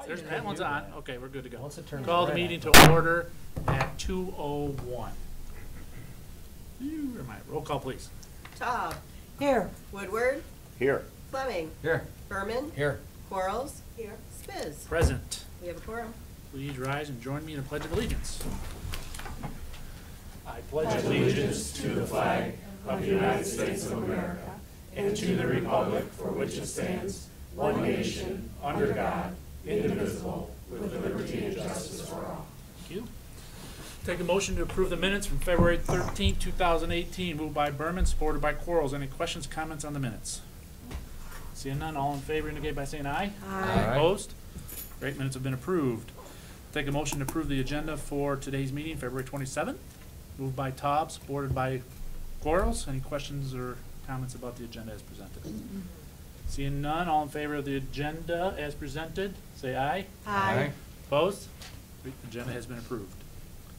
There's, that one's on. Okay, we're good to go. Once it turns Call the red, meeting to order at 2:01. Roll call, please. Taub. Here. Woodward. Here. Fleming. Here. Berman. Here. Quarles. Here. Spiz. Present. We have a quorum. Please rise and join me in the Pledge of Allegiance. I pledge allegiance to the flag of the United States of America and to the republic for which it stands, one nation, under God, indivisible, with liberty and justice for all. Thank you. Take a motion to approve the minutes from February 13, 2018. Moved by Berman, supported by Quarles. Any questions, comments on the minutes? Seeing none, all in favor indicate by saying aye. Aye. Opposed? Great, minutes have been approved. Take a motion to approve the agenda for today's meeting, February 27th. Moved by Taub, supported by Quarles. Any questions or comments about the agenda as presented? Seeing none, all in favor of the agenda as presented, say aye. Aye. Opposed? The agenda has been approved.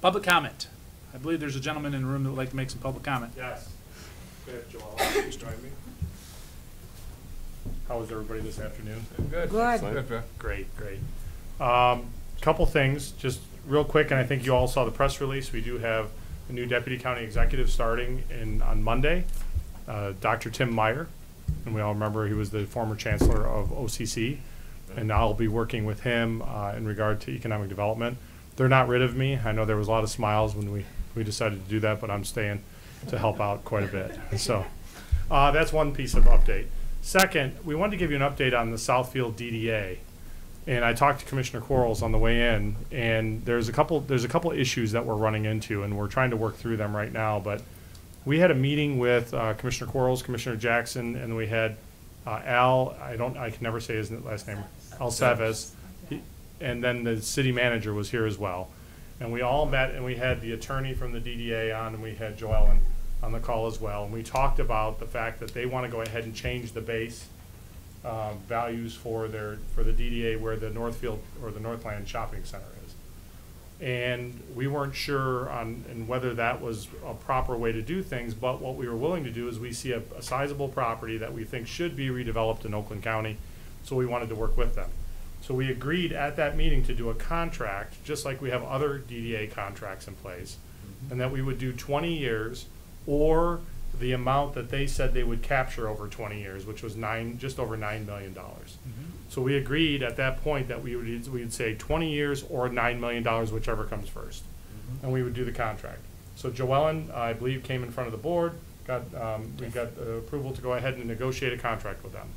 Public comment. I believe there's a gentleman in the room that would like to make some public comment. Yes. Go ahead, Joel. Please join me. How was everybody this afternoon? Good. Good. Great. Couple things, just real quick, and I think you all saw the press release. We do have a new deputy county executive starting on Monday, Dr. Tim Meyer, and we all remember he was the former chancellor of OCC, and I'll be working with him in regard to economic development. They're not rid of me. I know there was a lot of smiles when we decided to do that, but I'm staying to help out quite a bit. So that's one piece of update. Second, we wanted to give you an update on the Southfield DDA. And I talked to Commissioner Quarles on the way in, and there's a couple issues that we're running into, and we're trying to work through them right now. But we had a meeting with Commissioner Quarles, Commissioner Jackson, and we had Al. I can never say his last name. Alceves, and then the city manager was here as well, and we all met, and we had the attorney from the DDA on, and we had Joellen on the call as well, and we talked about the fact that they want to go ahead and change the base values for the DDA where the Northfield or the Northland Shopping Center is. And we weren't sure on whether that was a proper way to do things, but what we were willing to do is we see a sizable property that we think should be redeveloped in Oakland County, so we wanted to work with them. So we agreed at that meeting to do a contract, just like we have other DDA contracts in place, and that we would do 20 years or the amount that they said they would capture over 20 years, which was just over $9 million. So we agreed at that point that we would say 20 years or $9 million, whichever comes first, and we would do the contract. So Joellen, I believe, came in front of the board. We got approval to go ahead and negotiate a contract with them.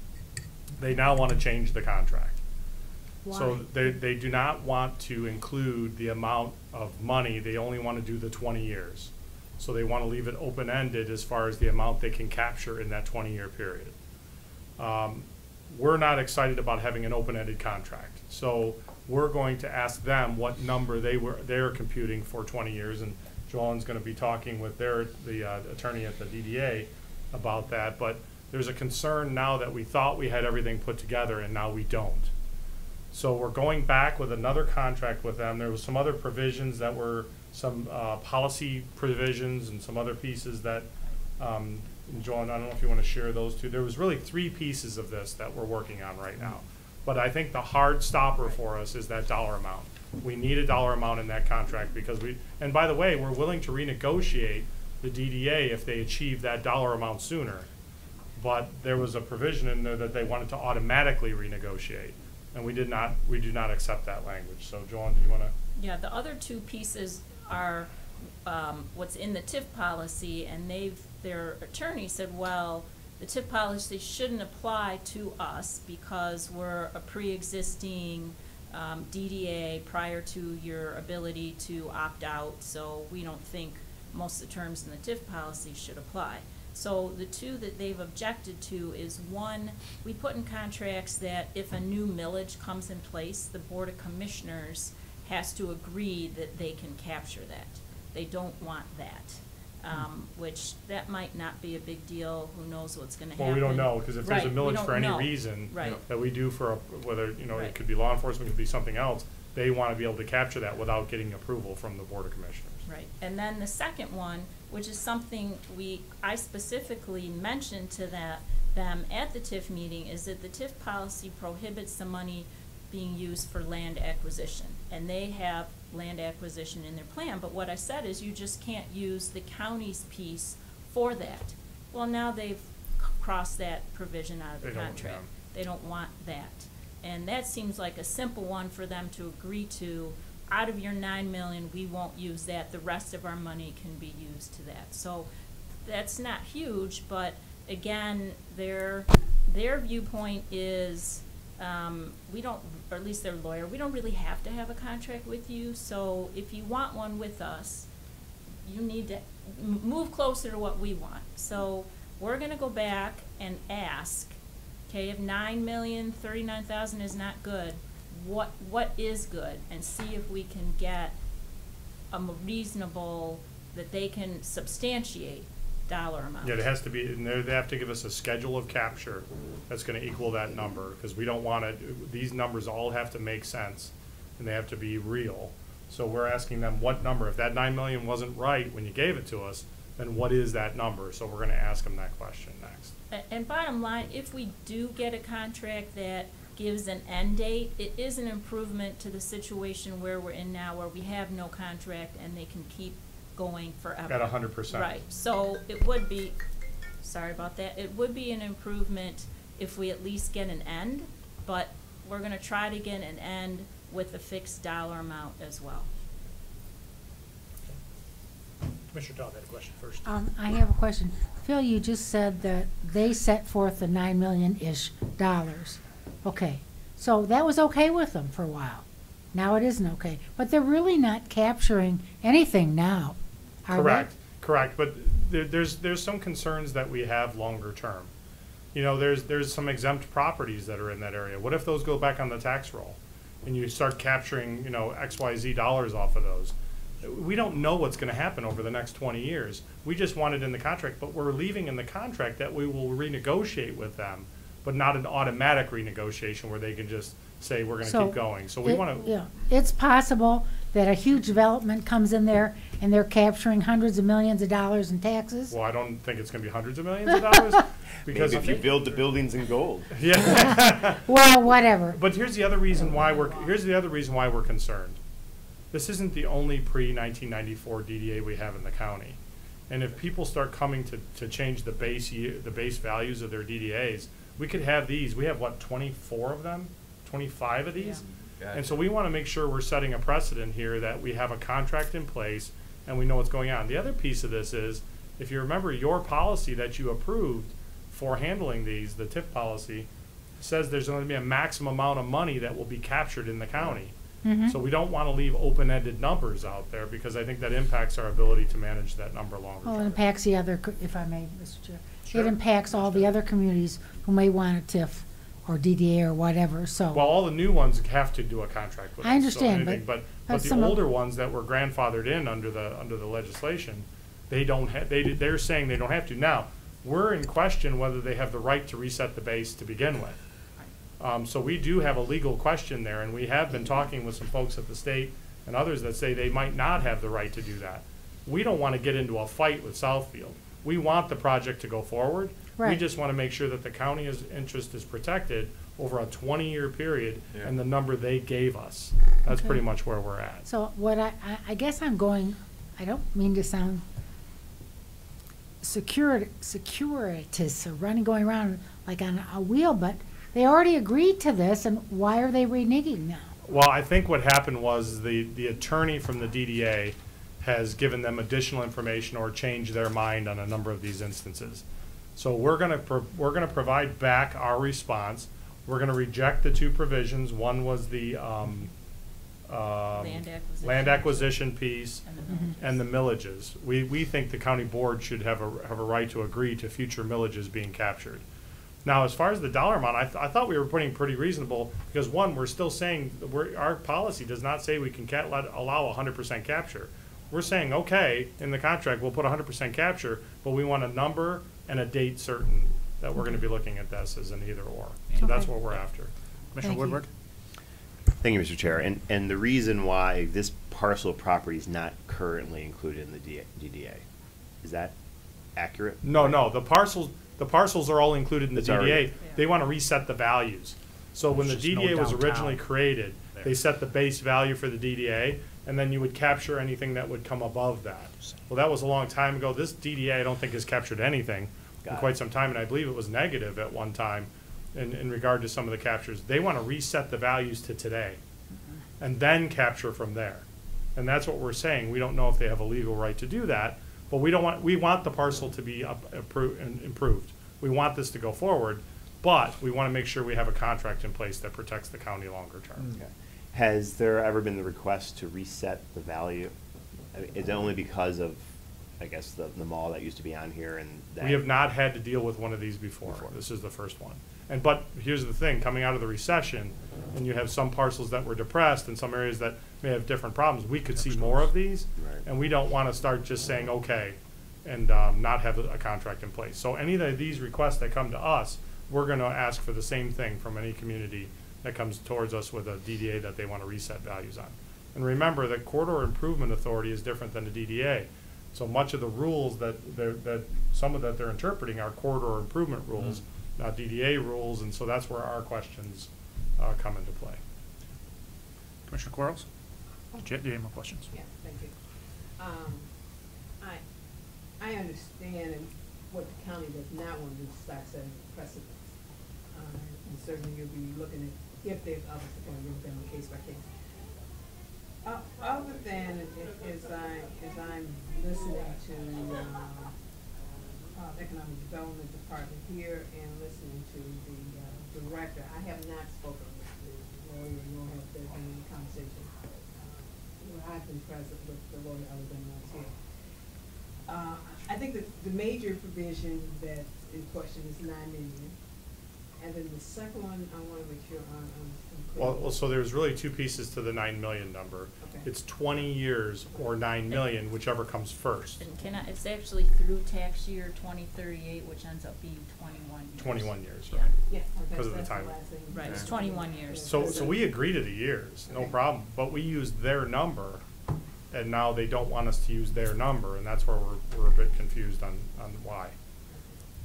They now want to change the contract. Why? So they do not want to include the amount of money. They only want to do the 20 years. So they want to leave it open-ended as far as the amount they can capture in that 20-year period. We're not excited about having an open-ended contract. So we're going to ask them what number they're computing for 20 years, and Joellen's going to be talking with the attorney at the DDA about that. But there's a concern now that we thought we had everything put together, and now we don't. So we're going back with another contract with them. There was some other provisions that were some policy provisions and some other pieces that, Joan, I don't know if you want to share those two. There was really 3 pieces of this that we're working on right now. But I think the hard stopper for us is that dollar amount. We need a dollar amount in that contract because and by the way, we're willing to renegotiate the DDA if they achieve that dollar amount sooner. But there was a provision in there that they wanted to automatically renegotiate. And we do not accept that language. So Joan, do you want to? Yeah, the other 2 pieces are what's in the TIF policy, and their attorney said, well, the TIF policy shouldn't apply to us because we're a pre-existing DDA prior to your ability to opt out, so we don't think most of the terms in the TIF policy should apply. So the 2 that they've objected to is, 1, we put in contracts that if a new millage comes in place, the Board of Commissioners has to agree that they can capture that. They don't want that, which that might not be a big deal. Who knows what's going to happen? Well, we don't know, because if there's a millage for any know. reason Right. that we do for whether Right. it could be law enforcement, it could be something else, they want to be able to capture that without getting approval from the Board of Commissioners. Right, and then the second one, which is something I specifically mentioned to them at the TIF meeting, is that the TIF policy prohibits the money being used for land acquisition. And they have land acquisition in their plan, but what I said is you just can't use the county's piece for that. Well, now they've crossed that provision out of the They don't, contract. yeah. They don't want that. And that seems like a simple one for them to agree to. Out of your 9 million, we won't use that. The rest of our money can be used to that. So that's not huge, but again, their viewpoint is, we don't, or at least their lawyer, we don't really have to have a contract with you. So if you want one with us, you need to move closer to what we want. So we're gonna go back and ask, okay, if 9,039,000 is not good, what is good, and see if we can get a reasonable, that they can substantiate dollar amount. Yeah, it has to be, and they have to give us a schedule of capture that's gonna equal that number, because we don't want it, these numbers all have to make sense, and they have to be real. So we're asking them what number, if that 9 million wasn't right when you gave it to us, then what is that number? So we're gonna ask them that question next. And bottom line, if we do get a contract that gives an end date, it is an improvement to the situation where we're in now, where we have no contract and they can keep going forever. At 100%. Right, so it would be, sorry about that, it would be an improvement if we at least get an end, but we're gonna try to get an end with a fixed dollar amount as well. Commissioner Dahl had a question first. I have a question. Phil, you just said that they set forth the $9 million-ish. Okay, so that was okay with them for a while. Now it isn't okay. But they're really not capturing anything now, are they? Correct, correct, but there's some concerns that we have longer term. You know, there's some exempt properties that are in that area. What if those go back on the tax roll? And you start capturing, you know, XYZ dollars off of those? We don't know what's gonna happen over the next 20 years. We just want it in the contract, but we're leaving in the contract that we will renegotiate with them, but not an automatic renegotiation where they can just say, we're gonna keep going. So we wanna. Yeah, it's possible that a huge development comes in there and they're capturing hundreds of millions of dollars in taxes. Well, I don't think it's gonna be hundreds of millions of dollars. Because Maybe if you build the buildings in gold. yeah. Well, whatever. But here's the other reason why we're concerned. This isn't the only pre-1994 DDA we have in the county. And if people start coming to change the base values of their DDAs, we could have these. We have, what, 24 of them? 25 of these? Yeah. And so we want to make sure we're setting a precedent here that we have a contract in place and we know what's going on. The other piece of this is, if you remember your policy that you approved for handling these, the TIF policy, says there's going to be a maximum amount of money that will be captured in the county. So we don't want to leave open-ended numbers out there, because I think that impacts our ability to manage that number longer Well, it term. impacts the other, if I may, Mr. Chair. Sure. It impacts all the other communities who may want a TIF or DDA or whatever, so. Well, all the new ones have to do a contract with us. I understand, so anything, but but the some of- older ones that were grandfathered in under the legislation, they don't have, they're saying they don't have to. Now, we're in question whether they have the right to reset the base to begin with. So we do have a legal question there, and we have been talking with some folks at the state and others that say they might not have the right to do that. We don't want to get into a fight with Southfield. We want the project to go forward. We Right. just want to make sure that the county's interest is protected over a 20-year period Yeah. and the number they gave us. That's Okay. pretty much where we're at. So what I guess I'm going, I don't mean to sound securitous or going around like on a wheel, but they already agreed to this, and why are they reneging now? Well, I think what happened was the attorney from the DDA has given them additional information or changed their mind on a number of these instances. So we're gonna provide back our response. We're gonna reject the two provisions. One was the land acquisition piece and the millages. We think the county board should have a right to agree to future millages being captured. Now, as far as the dollar amount, I thought we were putting pretty reasonable, because one, we're still saying, our policy does not say we can allow 100% capture. We're saying, okay, in the contract, we'll put 100% capture, but we want a number and a date certain that we're gonna be looking at this as an either or. So that's Okay. what we're after. Commissioner Thank you. Woodward? Thank you, Mr. Chair. And the reason why this parcel of property is not currently included in the DDA, is that accurate? No, the parcels are all included in the It's already- DDA. They wanna reset the values. So when the There's just no DDA was originally downtown created, there. they set the base value for the DDA, and then you would capture anything that would come above that. Well, that was a long time ago. This DDA, I don't think has captured anything in quite some time, and I believe it was negative at one time in regard to some of the captures. They want to reset the values to today and then capture from there. And that's what we're saying. We don't know if they have a legal right to do that, but we want the parcel to be improved. We want this to go forward, but we want to make sure we have a contract in place that protects the county longer term. Okay. Has there ever been the request to reset the value? I mean, is it only because of, I guess, the mall that used to be on here and that? We have not had to deal with one of these before. This is the first one. But here's the thing, coming out of the recession, and you have some parcels that were depressed and some areas that may have different problems, we could see more of these. Right. And we don't want to start just saying, okay, and not have a contract in place. So any of these requests that come to us, we're going to ask for the same thing from any community that comes towards us with a DDA that they want to reset values on. And remember that Corridor Improvement Authority is different than the DDA. So much of the rules that some of that they're interpreting are corridor improvement rules, not DDA rules, and so that's where our questions come into play. Commissioner Quarles? Do you have more questions? Yeah, thank you. I understand what the county does not want to do is start setting precedents. And certainly you'll be looking at, if there's obviously going to be looking on case by case. Other than as I'm listening to Economic Development Department here and listening to the director, I have not spoken with the lawyer, nor have there been any conversation where I've been present with the lawyer other than one's here. I think that the major provision that's in question is $9 million. And then the second one, I want to make sure I'm clear. Well, so there's really two pieces to the 9 million number. Okay. It's 20 years or 9 million, whichever comes first. And it's actually through tax year 2038, which ends up being 21 years. 21 years, Yeah. right? Yeah, Because of the that's timing. last thing. Right, it's 21 years. So we agree to the years, no Okay. problem, but we used their number, and now they don't want us to use their number, and that's where we're a bit confused on why.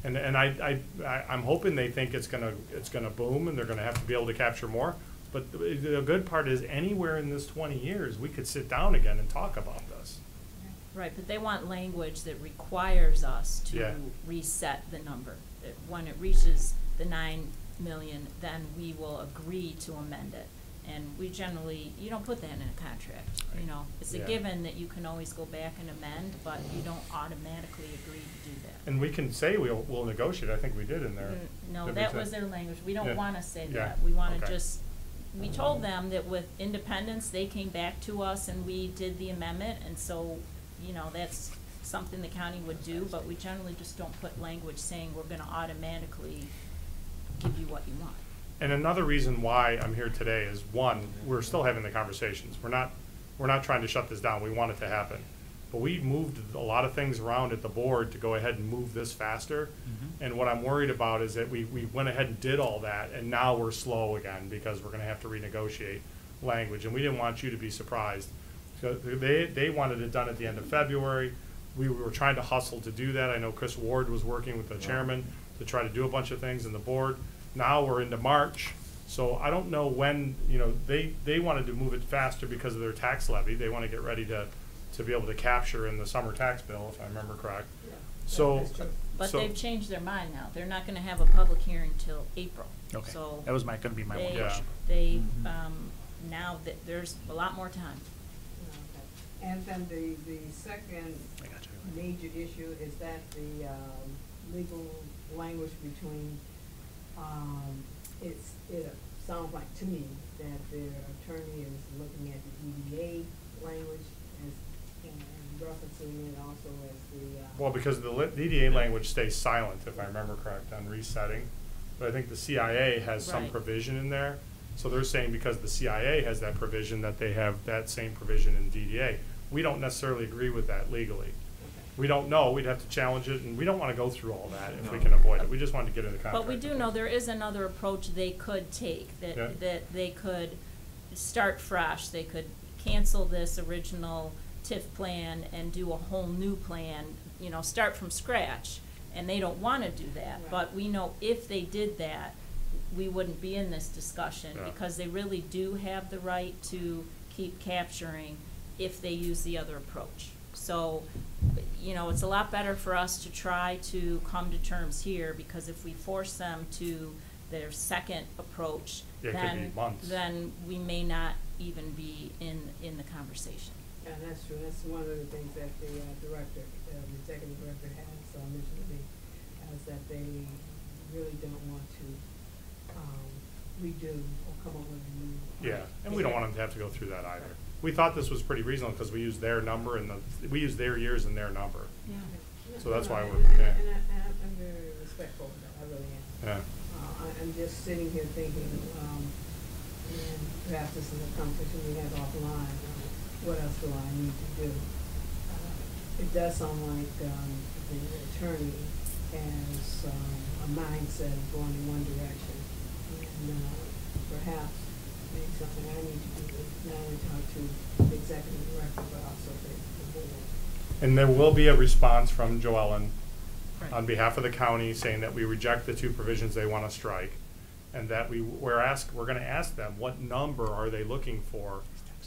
And I'm hoping they think it's gonna boom, and they're gonna have to be able to capture more, but the good part is anywhere in this 20 years, we could sit down again and talk about this. Right, but they want language that requires us Yeah. to reset the number. That when it reaches the 9 million, then we will agree to amend it. And we generally, you don't put that in a contract, you know. It's a Yeah. given that you can always go back and amend, but you don't automatically agree to do that. And we can say we'll negotiate, I think we did in there. No, Did we that say- was their language. We Yeah. don't wanna say Yeah. that. We wanna Okay. just, we told them that with independence, they came back to us and we did the amendment, and so, you know, that's something the county would do, but we generally just don't put language saying we're gonna automatically give you what you want. And another reason why I'm here today is, one, we're still having the conversations. We're not trying to shut this down. We want it to happen. But we moved a lot of things around at the board to go ahead and move this faster. And what I'm worried about is that we went ahead and did all that, and now we're slow again because we're gonna have to renegotiate language. And we didn't want you to be surprised. So they wanted it done at the end of February. We were trying to hustle to do that. I know Chris Ward was working with the chairman to try to do a bunch of things in the board. Now we're into March, so I don't know when, you know, they wanted to move it faster because of their tax levy. They want to get ready to be able to capture in the summer tax bill, if I remember correct. Yeah, So, that's true. But so- they've changed their mind now. They're not gonna have a public hearing till April. Okay, So that was gonna be my one they, question. they, Mhm. now that there's a lot more time. Okay. And then the second I got you. major issue is that the legal language between, it sounds like to me that their attorney is looking at the EDA language and referencing it also as the. well, because the DDA language stays silent, if I remember correct, on resetting. But I think the CIA has some Right. provision in there. So they're saying because the CIA has that provision, that they have that same provision in DDA. We don't necessarily agree with that legally. We don't know, we'd have to challenge it, and we don't want to go through all that if we can avoid it. We just want to get in the contract. But we do know there is another approach they could take, Yeah. that they could start fresh. They could cancel this original TIF plan and do a whole new plan, you know, start from scratch. And they don't wanna do that, Right. but we know if they did that, we wouldn't be in this discussion, Yeah. because they really do have the right to keep capturing if they use the other approach. So, you know, it's a lot better for us to try to come to terms here, because if we force them to their second approach, Yeah, it could be months. then we may not even be in the conversation. And that's true, that's one of the things that the director, the executive director has mentioned to me, is that they really don't want to redo or come up with a new. Yeah, and we don't want them to have to go through that either. We thought this was pretty reasonable because we used their number and we used their years and their number. Yeah. So that's why And we're, yeah. I'm very respectful of that, I really am. Yeah, I'm just sitting here thinking, and perhaps this is a conversation we have offline, what else do I need to do? It does sound like the attorney has a mindset of going in one direction, and perhaps maybe something I need to do is not only talk to the executive director, but also the board. and there will be a response from Joellen Right. on behalf of the county saying that we reject the two provisions they want to strike, and that we're gonna ask them, what number are they looking for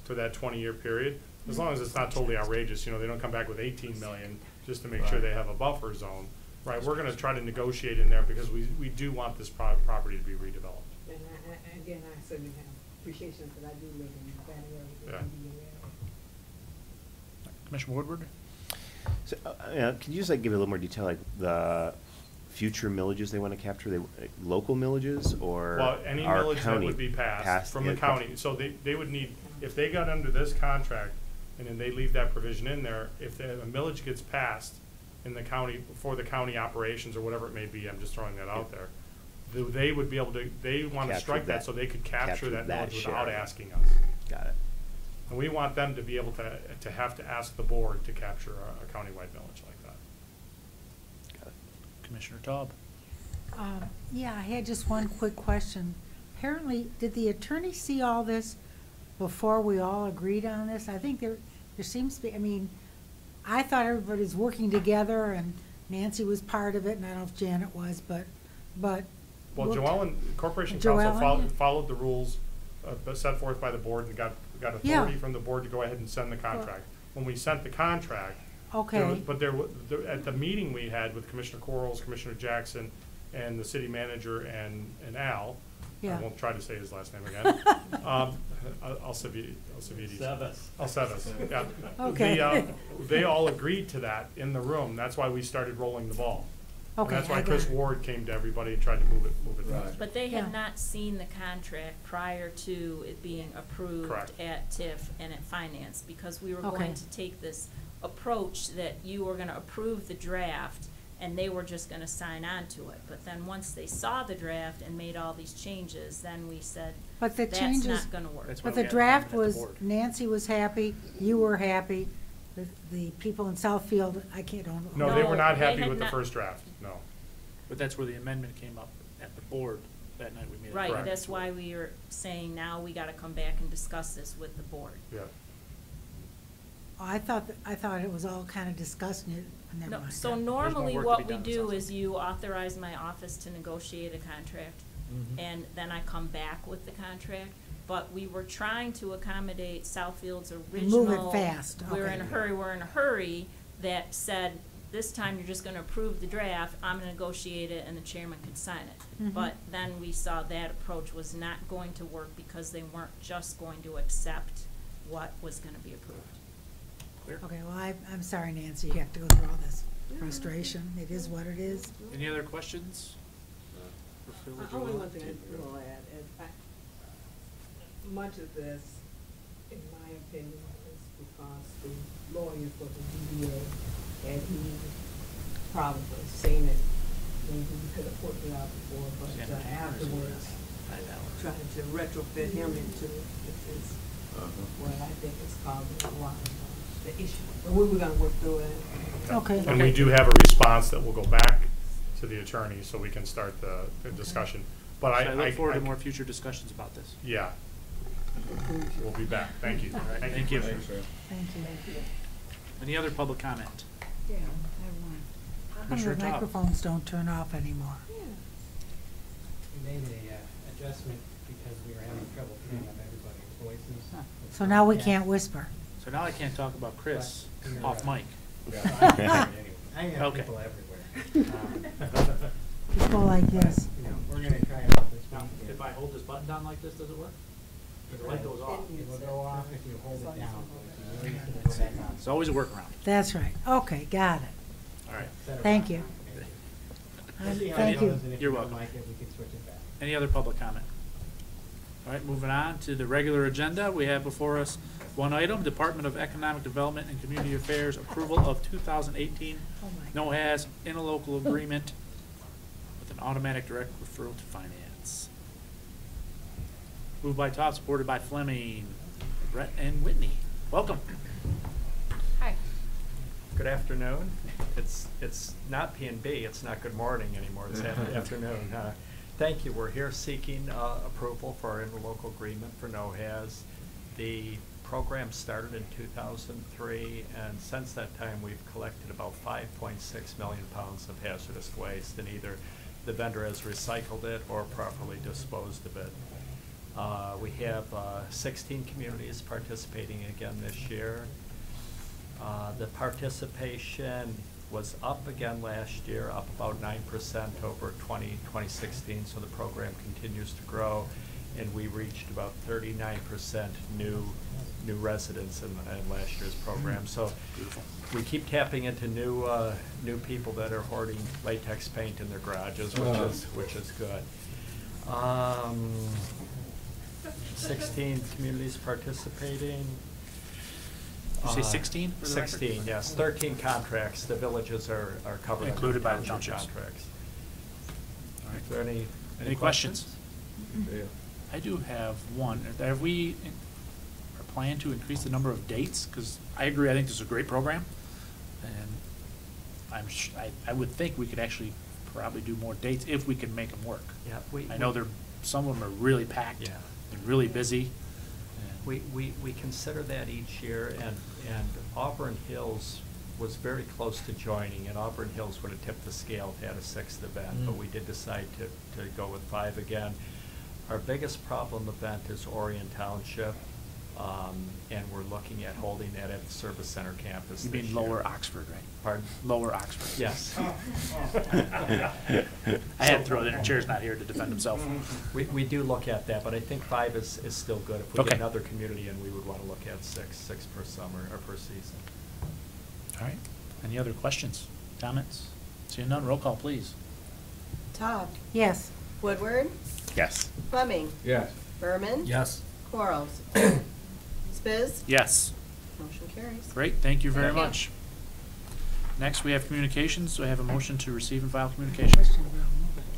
that 20-year period? As long as it's not totally outrageous, you know, they don't come back with 18 million just to make sure they have a buffer zone. Right, we're gonna try to negotiate in there because we do want this property to be redeveloped. And again, I certainly have appreciation, because I do live in that area, the Yeah. DDA area. Commissioner Woodward? So, can you just like give a little more detail, like the future millages they want to capture? They local millages or Well, any our millage that county would be passed from the yeah, county, so they would need, if they got under this contract, and then they leave that provision in there, if a millage gets passed in the county, for the county operations or whatever it may be, I'm just throwing that out there, they would be able to, they want to Capture strike that that- so they could capture that that millage share. without asking us. Got it. And we want them to be able to have to ask the board to capture a countywide millage like that. Got it. Commissioner Taub? Yeah, I had just one quick question. Apparently, did the attorney see all this before we all agreed on this? I think there seems to be, I mean, I thought everybody's working together and Nancy was part of it, and I don't know if Janet was, but. Well, we'll- Joellen, Corporation Joellen, Council yeah. followed the rules set forth by the board and got Yeah. authority from the board to go ahead and send the contract. When we sent the contract, Okay, at the meeting we had with Commissioner Quarles, Commissioner Jackson, and the city manager and Al, I Yeah. won't try to say his last name again. Alcivides, yeah. Okay. They all agreed to that in the room. That's why we started rolling the ball. And okay. that's I why got Chris it. Ward came to everybody and tried to move it fast. But they Yeah. had not seen the contract prior to it being approved Correct. at TIF and at Finance, because we were Okay. going to take this approach that you were gonna approve the draft and they were just gonna sign on to it. But then once they saw the draft and made all these changes, then we said, But the that's changes, not gonna work. That's why but we the had draft them at the was, board. Nancy was happy, you were happy, the people in Southfield, don't. No, they No, were not they happy had with the not- first draft, no. But that's where the amendment came up at the board that night we made it. Right, Correct. that's why we are saying now we gotta come back and discuss this with the board. Yeah. I thought it was all kind of discussed, and never No, mind. so There's normally more work to what be we done, it do sounds is like. you authorize my office to negotiate a contract, Mhm. and then I come back with the contract. But we were trying to accommodate Southfield's original. Move it fast, We're in a okay. hurry, that said, this time you're just gonna approve the draft, I'm gonna negotiate it, and the chairman can sign it. Mhm. But then we saw that approach was not going to work because they weren't just going to accept what was gonna be approved. Clear? Okay, well, I'm sorry, Nancy, you have to go through all this frustration, it is what it is. Any other questions? for Phil or Only Joelle? one thing I will add is, much of this, in my opinion, is because the lawyer for the DDA, and he probably seen it, maybe we could have worked it out before, but afterwards, trying to retrofit him into it, is what I think is causing a lot of the issue. But we were gonna work through it. Okay. And we do have a response that will go back to the attorney so we can start the discussion. But So I look forward to more future discussions about this. Yeah, we'll be back. Thank you. All right, thank you. Thank you. Any other public comment? Yeah, everyone. How come Commissioner the Todd. microphones don't turn off anymore? We made a adjustment because we were having trouble picking up everybody's voices. So now we Yeah. can't whisper. So now I can't talk about Chris But you're off right. mic. I have Okay. people everywhere. People like this. You know, we're gonna try it out this Now, week. if I hold this button down like this, does it work? The light goes off. It will go off if you hold it down. If you release it, it'll go back on. It's always a workaround. That's right. Okay, got it. All right. Set it Thank up. you. We'll see how it Thank you. goes, and if You're you don't welcome. like it, we can switch it back. Any other public comment? All right, moving on to the regular agenda. We have before us one item, Department of Economic Development and Community Affairs, approval of 2018 Oh, my God. NOAS interlocal agreement with an automatic direct referral to finance. Moved by Todd, supported by Fleming, Brett and Whitney. Welcome. Hi. Good afternoon. It's not P and B, it's not good morning anymore, it's afternoon. Thank you, we're here seeking approval for our interlocal agreement for NOHAS. The program started in 2003, and since that time, we've collected about 5.6 million pounds of hazardous waste, and either the vendor has recycled it or properly disposed of it. We have 16 communities participating again this year. The participation was up again last year, up about 9% over 2016, so the program continues to grow, and we reached about 39% new residents in last year's program. So we keep tapping into new people that are hoarding latex paint in their garages, which is good. 16 communities participating. Did you say 16 for the record? 16, yes. 13 contracts. The villages are covered. Included by the under townships. contracts. All right. Is there Any questions? I do have one. Have we are plan to increase the number of dates? Because I agree, I think this is a great program, and I would think we could actually probably do more dates if we can make them work. Yeah, I know some of them are really packed. Yeah. And really busy. We consider that each year, and Auburn Hills was very close to joining, and Auburn Hills would have tipped the scale if they had a 6th event, but we did decide to go with 5 again. Our biggest problem event is Orion Township, and we're looking at holding that at the Service Center campus You this mean year. Lower Oxford, right? Pardon? Lower Oxford. Yes. I had to throw it in. Chair's not here to defend himself. We do look at that, but I think 5 is still good. If we Okay. get another community in, we would want to look at 6 per summer, or per season. All right. Any other questions, comments? Seeing none, roll call, please. Todd. Yes. Woodward. Yes. Fleming. Yes. Berman. Yes. Quarles. Spiz. Yes. Motion carries. Great, thank you very Thank you. much. Next, we have communications. So I have a motion to receive and file communications.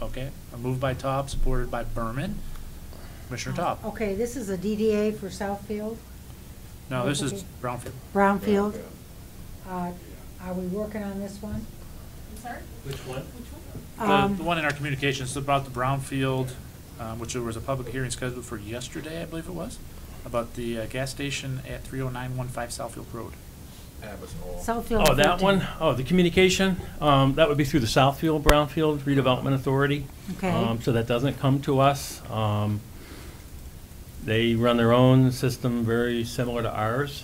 Okay, a move by Taub, supported by Berman. Commissioner Taub? Okay, this is a DDA for Southfield, No, this is Okay. Brownfield. Brownfield. Are we working on this one? I'm sorry? Which one? The one in our communications is about the Brownfield, which there was a public hearing scheduled for yesterday, I believe it was, about the gas station at 30915 Southfield Road. Southfield. Oh, that 13. one? Oh, the communication? That would be through the Southfield Brownfield Redevelopment Authority. Okay. So that doesn't come to us. They run their own system very similar to ours.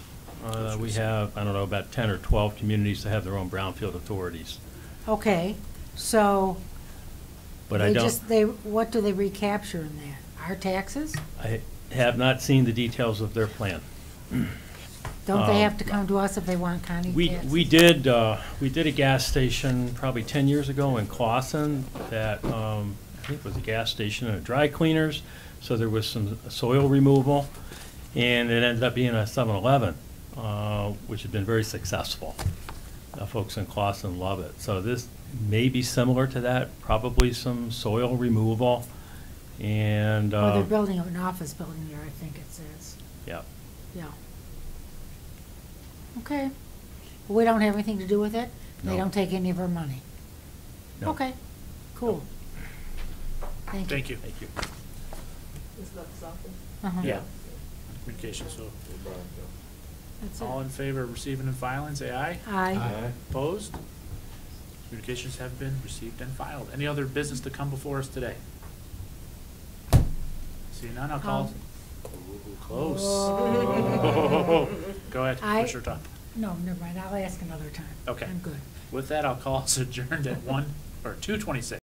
We have, I don't know, about 10 or 12 communities that have their own brownfield authorities. Okay, so But I don't, what do they recapture in that? Our taxes? I have not seen the details of their plan. Don't they have to come to us if they want county taxes? We did a gas station probably 10 years ago in Clawson that, I think was a gas station and a dry cleaners, so there was some soil removal, and it ended up being a 7-Eleven, which had been very successful. Folks in Clawson love it. So this may be similar to that, probably some soil removal, and. Well, they're building an office building there, I think it says. Yeah. Yeah. Okay. We don't have anything to do with it? They No. don't take any of our money? No. Okay, cool. Thank you. Thank you. Thank you. This is not something. Uh-huh. Yeah. Communications, so That's all in it. favor of receiving and filing, say aye. Aye. Opposed? Communications have been received and filed. Any other business to come before us today? See none, I'll call. Ooh, close. Oh. Go ahead, I- Commissioner Todd. No, never mind, I'll ask another time. Okay. I'm good. With that, I'll call us adjourned at 2:26.